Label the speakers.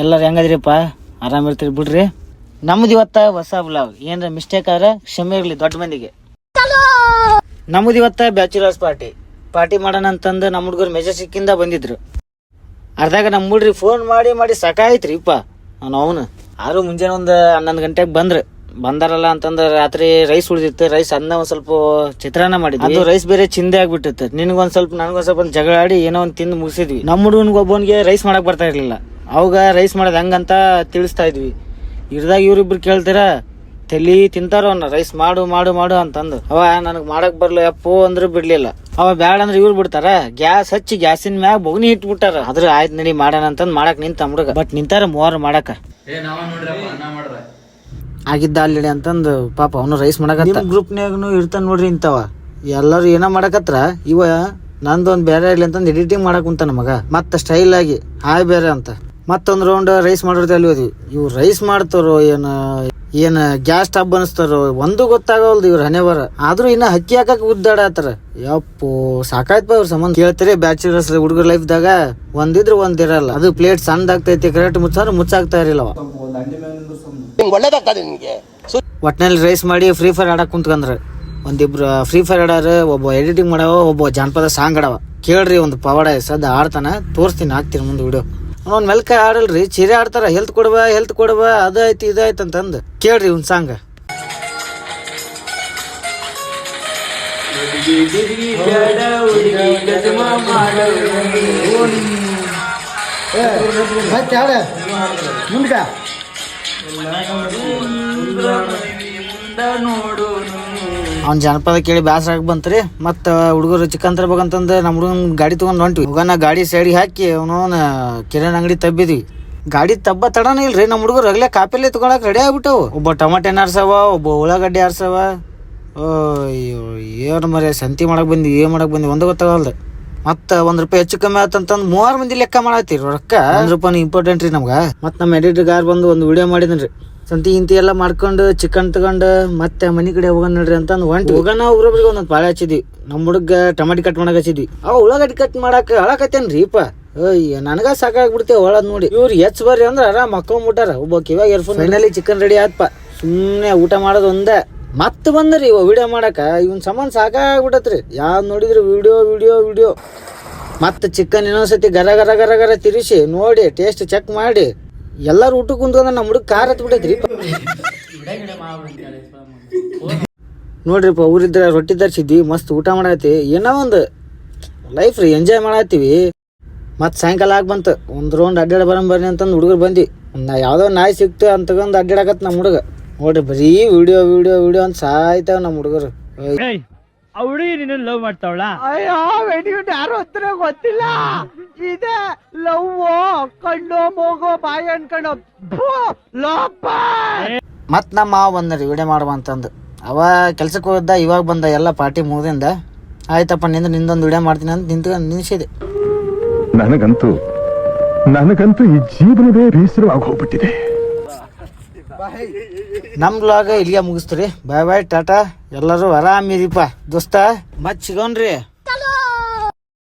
Speaker 1: ಎಲ್ಲರೂ ಹೆಂಗದ್ರಿಪ್ಪ? ಆರಾಮಿರ್ತೀರಿ ಬಿಡ್ರಿ. ನಮ್ದು ಇವತ್ತ ಹೊಸ ಬ್ಲಾಗ್. ಏನಾರ ಮಿಸ್ಟೇಕ್ ಆದ್ರೆ ಕ್ಷಮೆ ಇರಲಿ ದೊಡ್ಡ ಮಂದಿಗೆ. ನಮ್ದು ಇವತ್ತ ಬ್ಯಾಚುಲರ್ಸ್ ಪಾರ್ಟಿ ಮಾಡೋಣ ಅಂತಂದು ನಮ್ಮ ಹುಡುಗರು ಮೆಜೆಸ್ಟಿಕ್ಕಿಂದ ಬಂದಿದ್ರು. ಅರ್ಧಾಗ ನಮ್ಮ ಹುಡ್ರಿ ಫೋನ್ ಮಾಡಿ ಸಾಕಾಯ್ತ್ರಿಪ್ಪ ಅವನು. ಆದ್ರೂ ಮುಂಜಾನೆ ಒಂದು 11 ಗಂಟೆಗೆ ಬಂದಾರಲ್ಲ ಅಂತಂದ್ರೆ ರಾತ್ರಿ ರೈಸ್ ಉಳಿದಿತ್ತು. ರೈಸ್ ಅನ್ನ ಒಂದ್ ಸ್ವಲ್ಪ ಚಿತ್ರಾನ್ನ ಮಾಡಿದ್ವಿ. ಅದು ರೈಸ್ ಬೇರೆ ಚಿಂದೆ ಆಗ್ಬಿಟ್ಟಿತ್ತು. ನಿನಗೊಂದ್ ಸ್ವಲ್ಪ ನನಗೊಂದ್ ಸ್ವಲ್ಪ ಜಗಳ ಆಡಿ ಏನೋ ಒಂದ್ ತಿಂದು ಮುಗಿಸಿದ್ವಿ. ನಮ್ಮ ಹುಡುಗನ್ಗೆ ಒಬ್ಬನಿಗೆ ರೈಸ್ ಮಾಡಕ್ ಬರ್ತಾ ಇರ್ಲಿಲ್ಲ. ಅವಾಗ ರೈಸ್ ಮಾಡೋದ್ ಹೆಂಗಂತ ತಿಳಿಸ್ತಾ ಇದ್ವಿ. ಇರ್ದಾಗ ಇವ್ರಿಬ್ರು ಕೇಳ್ತೀರ ತಲಿ ತಿಂತಾರೋ ರೈಸ್ ಮಾಡು ಅಂತಂದು. ಅವ ನನಗ್ ಮಾಡಕ್ ಬರ್ಲ ಅಪ್ಪೋ ಅಂದ್ರು ಬಿಡ್ಲಿಲ್ಲ. ಅವ ಬ್ಯಾಡ ಅಂದ್ರೆ ಇವ್ರು ಬಿಡ್ತಾರ. ಗ್ಯಾಸ್ ಹಚ್ಚಿ ಗ್ಯಾಸಿನ ಮ್ಯಾಗ ಬೊಗ್ನಿ ಇಟ್ಬಿಟ್ಟಾರ. ಅದ್ರ ಆಯ್ತು ನಡಿ ಮಾಡೋಣ ಅಂತಂದ್ ಮಾಡಕ್ ನಿಂತ ಹುಡುಗ. ಬಟ್ ನಿಂತಾರ ಮೂವರು ಮಾಡಕ ಆಗಿದ್ದ ಅಲ್ಲಿ ಅಂತಂದು ಪಾಪ ಅವನು ರೈಸ್ ಮಾಡಕ. ಗ್ರೂಪ್ನಾಗನು ಇರ್ತಾನ ನೋಡ್ರಿ ಇಂತವ. ಎಲ್ಲಾರು ಏನೋ ಮಾಡಕತ್ರ ಇವ ನಂದೊಂದ್ ಬೇರೆ ಇರ್ಲಿ ಅಂತಂದ್ ಎಡಿಟಿಂಗ್ ಮಾಡಕ್ ಕುಂತಾನ ಮಗ. ಮತ್ತ ಸ್ಟೈಲ್ ಆಗಿ ಹಾಯ್ ಬೇರೆ ಅಂತ ಮತ್ತೊಂದ್ ರೌಂಡ್ ರೈಸ್ ಮಾಡೋದು ಅಲ್ಲಿ ಹೋದ್ವಿ. ಇವ್ ರೈಸ್ ಮಾಡ್ತಾರೋ ಏನ್ ಗ್ಯಾಸ್ ಸ್ಟವ್ ಅನಿಸ್ತಾರೋ ಒಂದು ಗೊತ್ತಾಗವಲ್ದು ಇವ್ರ ಹಣೆಬರ. ಆದ್ರೂ ಇನ್ನ ಹಕ್ಕಿ ಹಾಕಕ್ ಉದ್ದಾಡತ್ತಾರ. ಯಪ್ಪೋ ಸಾಕಾಯ್ತು ಇವ್ರ ಸಂಬಂಧ. ಕೇಳ್ತಾರೆ ಬ್ಯಾಚುಲರ್ಸ್ ಹುಡುಗರ ಲೈಫ್ದಾಗ ಒಂದಿದ್ರು ಒಂದಿರಲ್ಲ. ಅದು ಪ್ಲೇಟ್ ಸಣ್ಣದಾಗ್ತೈತಿ, ಕರೆಕ್ಟ್ ಮುಚ್ಚಾಗ್ತಾ ಇರಲಿಲ್ಲವ. ಒಟ್ನಲ್ಲಿ ರೈಸ್ ಮಾಡಿ ಫ್ರೀ ಫೈರ್ ಆಡಕ್ ಕುಂತ್ಕಂದ್ರ ಒಂದಿಬ್ರು ಫ್ರೀ ಫೈರ್ ಆಡಾರ. ಒಬ್ಬ ಎಡಿಟಿಂಗ್ ಮಾಡವ, ಒಬ್ಬ ಜಾನಪದ ಸಾಂಗ್ ಆಡವ. ಕೇಳ್ರಿ ಒಂದು ಪವಾಡ ಸದ್ ಆಡ್ತಾನ, ತೋರಿಸ್ತೀನಿ ಹಾಕ್ತೀನಿ ಮುಂದೆ ವಿಡಿಯೋ. ಅವ್ನ ಮೆಲ್ಕ ಆಡಲ್ರಿ, ಚಿರೆ ಆಡ್ತಾರ. ಹೆಲ್ತ್ ಕೊಡವ ಅದಾಯ್ತು ಇದಾಯ್ತು ಅಂತಂದು. ಕೇಳ್ರಿ ಒಂದ್ ಸಾಂಗ್. ಅವ್ನ ಜನಪದ ಕೇಳಿ ಬ್ಯಾಸರ ಆಗಿ ಬಂತ್ರಿ. ಮತ್ತ ಹುಡುಗರು ಚಿಕನ್ ತರ್ಬೇಕಂತಂದ ನಮ್ಮ ಹುಡುಗನ್ ಗಾಡಿ ತಗೊಂಡ್ ಹೊಂಟ್ವಿ. ಹುಡುಗನ ಗಾಡಿ ಸೈಡಿಗೆ ಹಾಕಿ ಅವನವನ ಕಿರಾಣಿ ಅಂಗಡಿ ತಬ್ಬಿದ್ವಿ. ಗಾಡಿ ತಬ್ಬ ತಡನ ಇಲ್ರಿ. ನಮ್ಮ ಹುಡುಗರು ಅಗ್ಲೇ ಕಾಪಿಲೆ ತಗೊಳಕ್ ರೆಡಿ ಆಗ್ಬಿಟ್ಟವು. ಒಬ್ಬ ಟೊಮೆಟೊ ಆರ್ಸವ, ಒಬ್ಬ ಉಳ್ಳಾಗಡ್ಡಿ ಆರ್ಸವ. ಅಯ್ಯೋ ಏನ್ ಮರ್ಯ ಸಂತಿ ಮಾಡಕ್ ಬಂದಿ ಏನ್ ಮಾಡಕ್ ಬಂದಿ ಒಂದು ಗೊತ್ತಾಗಲ್ದು. ಮತ್ತ ₹1 ಹೆಚ್ಚು ಕಮ್ಮಿ ಆತಂತಂದ್ 3 ಮಂದಿ ಲೆಕ್ಕ ಮಾಡತ್ತೀರಿ ರೊಕ್ಕ. ₹1 ಇಂಪಾರ್ಟೆಂಟ್ ರೀ ನಮ್ಗ. ಮತ್ ನಮ್ಮ ಎಡಿಟರ್ ಗಾರ್ ಬಂದು ಒಂದು ವಿಡಿಯೋ ಮಾಡಿದನ್ರಿ. ಸಂತಿ ಇಂತಿ ಎಲ್ಲ ಮಾಡ್ಕೊಂಡು ಚಿಕನ್ ತಗೊಂಡು ಮತ್ತೆ ಮನಿ ಕಡೆ ಹೋಗೋಣ ನೋಡ್ರಿ ಅಂತಂದ್ ಹೋಗೋಣ. ಒಬ್ರೊಬ್ರಿಗೆ ಒಂದೊಂದ್ ಪಾಳೆ ಹಚ್ಚಿದ್ವಿ. ನಮ್ ಹುಡುಗ ಟಮಾಟಿ ಕಟ್ ಮಾಡಕ್ ಹಚ್ಚಿದ್ವಿ. ಉಳ್ಳಾಗಡ್ಡಿ ಕಟ್ ಮಾಡಕ್ ಹಳಕತ್ತೇನ್ರಿಪ್ಪ. ಅಯ್ಯ ನನಗ ಸಾಕಾಗ್ಬಿಡ್ತೇವೆ ಒಳದ್ ನೋಡಿ. ಇವ್ರು ಹೆಚ್ಚು ಬರ್ರಿ ಅಂದ್ರ ಆರಾಮ್ ಮಕ್ಕೊಂಡ್ಬಿಟ್ಟಾರ. ಒಬ್ಬ ಕಿವಾಗ ಇಯರ್ಫೋನ್. ಫೈನಲಿ ಚಿಕನ್ ರೆಡಿ ಆತ್ಪ. ಸುಮ್ನೆ ಊಟ ಮಾಡೋದು ಒಂದೇ. ಮತ್ ಬಂದ್ರಿ ಇವ ವಿಡಿಯೋ ಮಾಡಕ. ಇವನ್ ಸಂಬಂಧ ಸಾಕಾಗ್ಬಿಟ್ಟತ್ರಿ. ಯಾವ್ ನೋಡಿದ್ರು ವಿಡಿಯೋ. ಮತ್ ಚಿಕನ್ ಇನ್ನೊಂದ್ಸತಿ ಗರ ತಿರುಗಿಸಿ ನೋಡಿ ಟೇಸ್ಟ್ ಚೆಕ್ ಮಾಡಿ ಎಲ್ಲಾರು ಊಟ ಕುಂತ್ಕೊಂಡ ನಮ್ಮ ಹುಡುಗ ಕಾರ್ ಹತ್ ಬಿಟ್ಟೈತ್ರಿ. ನೋಡ್ರಿಪ್ಪ ಊರಿದ್ರ ರೊಟ್ಟಿ ತರ್ಸಿದ್ವಿ. ಮಸ್ತ್ ಊಟ ಮಾಡತ್ತಿ. ಏನೋ ಒಂದು ಲೈಫ್ ರೀ, ಎಂಜಾಯ್ ಮಾಡತ್ತೀವಿ. ಮತ್ ಸಾಯಂಕಾಲ ಆಗಿ ಬಂತು. ಒಂದ್ ರೌಂಡ್ ಅಡ್ಡಾಡ ಬರ್ರಿ ಅಂತಂದ್ ಹುಡುಗರು ಬಂದ್ವಿ. ಯಾವ್ದೋ ನಾಯಿ ಸಿಕ್ತು ಅಂತಂದ್ ಅಡ್ಡಾಡಕತ್ ನಮ್ಮ ಹುಡುಗ. ನೋಡ್ರಿ ಬರೀ ವಿಡಿಯೋ ಅಂತ ಸಾಯ್ತಾವ ನಮ್ಮ ಹುಡುಗರು.
Speaker 2: ಹುಡುಗಿ ನಿನ್ನ ಲವ್ ಮಾಡ್ತಾವಳ?
Speaker 3: ಯಾರು ಹತ್ರ ಗೊತ್ತಿಲ್ಲ. ಇದೆ ಲವ್ ಕಣ್ಣು ಮೂಗು ಬಾಯಿ ಅನ್ಕೊಂಡು
Speaker 1: ಮತ್ ನಮ್ಮ ಮಾವ ಬಂದ್ರಿ ವಿಡಿಯೋ ಮಾಡುವ ಅಂತಂದು. ಅವ ಕೆಲ್ಸಕ್ಕೆ ಹೋದ, ಇವಾಗ ಬಂದ ಎಲ್ಲ ಪಾರ್ಟಿ ಮುಗಿದಿಂದ. ಆಯ್ತಪ್ಪ ನಿಂದೊಂದು ವಿಡಿಯೋ ಮಾಡ್ತೀನಿ ಅಂತ ನಿಲ್ಸಿದೆ.
Speaker 4: ನನಗಂತೂ ಈ ಜೀವನವೇ ಬೇಸರವಾಗಿ ಹೋಗ್ಬಿಟ್ಟಿದೆ.
Speaker 1: ನಮ್ ಬ್ಲಾಗ್ ಇಲ್ಲಿಗೆ ಮುಗಿಸ್ತೀರಿ. ಬಾಯ್ ಟಾಟಾ. ಎಲ್ಲರೂ ಆರಾಮಿರಿಪ್ಪ ದೋಸ್ತ. ಮತ್ ಸಿಗೋಣ್ರಿ.